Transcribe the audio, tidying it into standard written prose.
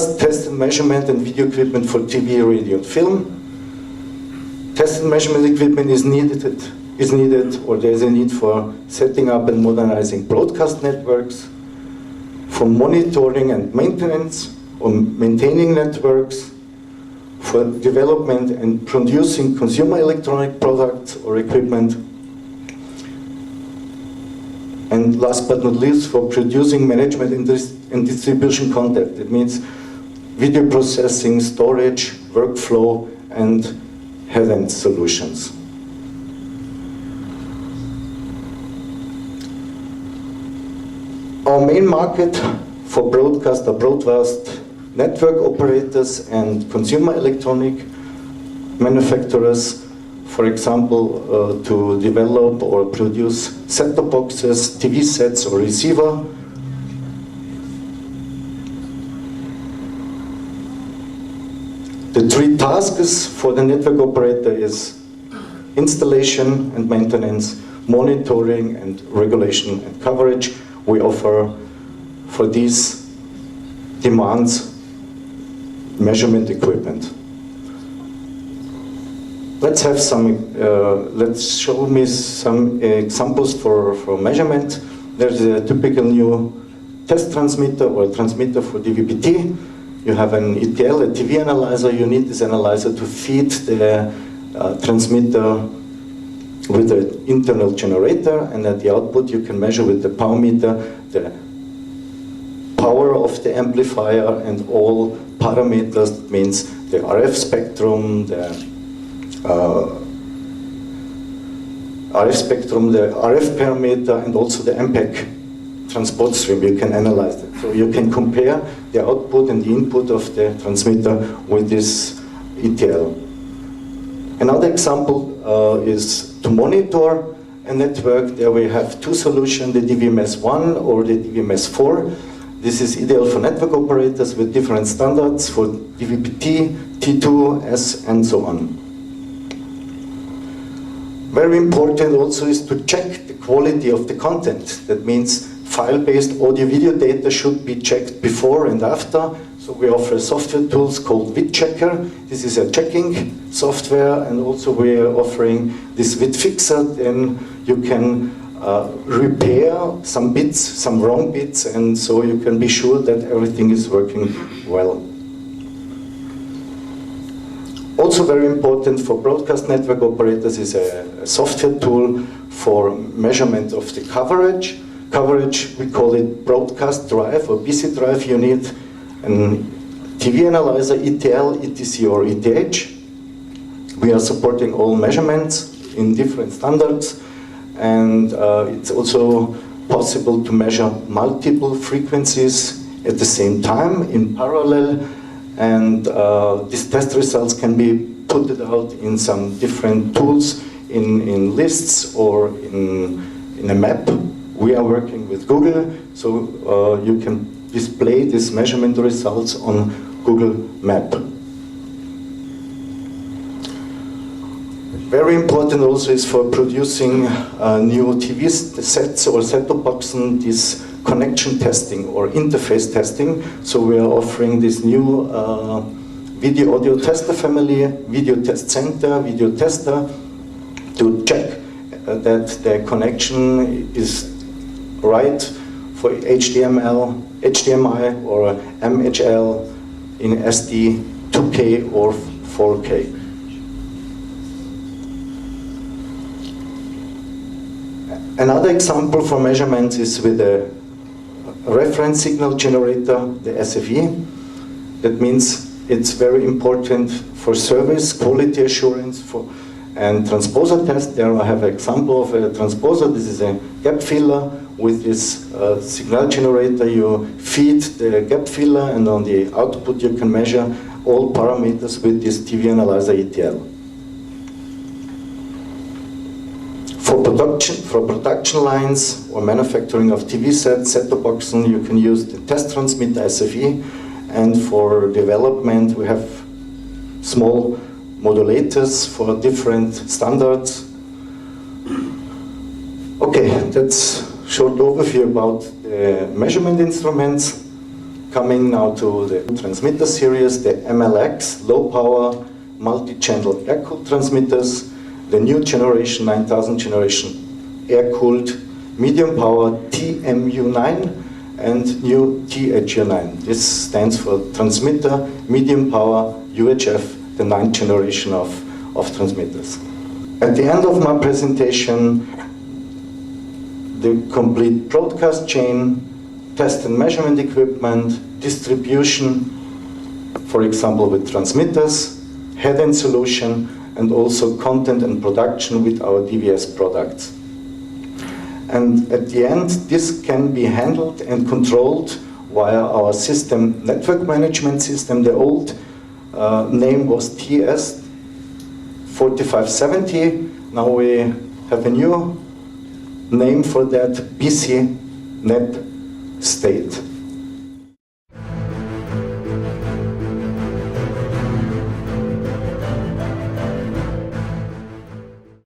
Broadcast, test and measurement and video equipment for TV, radio, and film. Test and measurement equipment is needed, or there is a need for setting up and modernizing broadcast networks, for monitoring and maintenance, or maintaining networks, for development and producing consumer electronic products or equipment, and last but not least, for producing management and distribution content. It means video processing, storage, workflow, and head-end solutions. Our main market for broadcast are broadcast network operators and consumer electronic manufacturers, for example, to develop or produce set-top boxes, TV sets, or receiver. The three tasks for the network operator is installation and maintenance, monitoring and regulation and coverage. We offer for these demands measurement equipment. Let's have some, let's show me some examples for measurement. There's a typical new test transmitter or transmitter for DVB-T. You have an ETL, a TV analyzer. You need this analyzer to feed the transmitter with an internal generator, and at the output you can measure with the power meter the power of the amplifier and all parameters. That means the RF spectrum, the RF parameter, and also the MPEG transport stream. You can analyze it. So you can compare the output and the input of the transmitter with this ETL. Another example is to monitor a network. There we have two solutions, the DVMS1 or the DVMS4. This is ideal for network operators with different standards for DVB-T, T2, S, and so on. Very important also is to check the quality of the content. That means file-based audio-video data should be checked before and after. So we offer software tools called VidChecker. This is a checking software, and also we are offering this VidFixer. Then you can repair some bits, some wrong bits, and so you can be sure that everything is working well. Also very important for broadcast network operators is a software tool for measurement of the coverage. Coverage, we call it broadcast drive or BC drive. You need a TV analyzer, ETL, ETC, or ETH. We are supporting all measurements in different standards, and it's also possible to measure multiple frequencies at the same time in parallel, and these test results can be put out in some different tools, in lists or in a map. We are working with Google, so you can display these measurement results on Google Map. Very important also is for producing new TV sets or set-top boxes, this connection testing or interface testing. So we are offering this new video audio tester family, video test center, video tester, to check that the connection is right for HDMI or MHL in SD, 2K or 4K. Another example for measurements is with a reference signal generator, the SFE. That means it's very important for service, quality assurance, and transposer test. There I have an example of a transposer. This is a gap filler. With this signal generator, you feed the gap filler, and on the output you can measure all parameters with this TV analyzer ETL. For production lines or manufacturing of TV sets, set-top boxes, you can use the test transmitter SFE, and for development we have small modulators for different standards. Okay, that's short overview about the measurement instruments. Coming now to the transmitter series, the MLX, low power, multi-channel air-cooled transmitters, the new generation 9000 generation air-cooled medium power TMU9 and new THU9. This stands for transmitter medium power UHF, the 9th generation of transmitters. At the end of my presentation, the complete broadcast chain, test and measurement equipment, distribution, for example with transmitters, head-end solution, and also content and production with our DVS products. And at the end, this can be handled and controlled via our system, network management system. The old name was TS4570. Now we have a new name for that, BC Net State.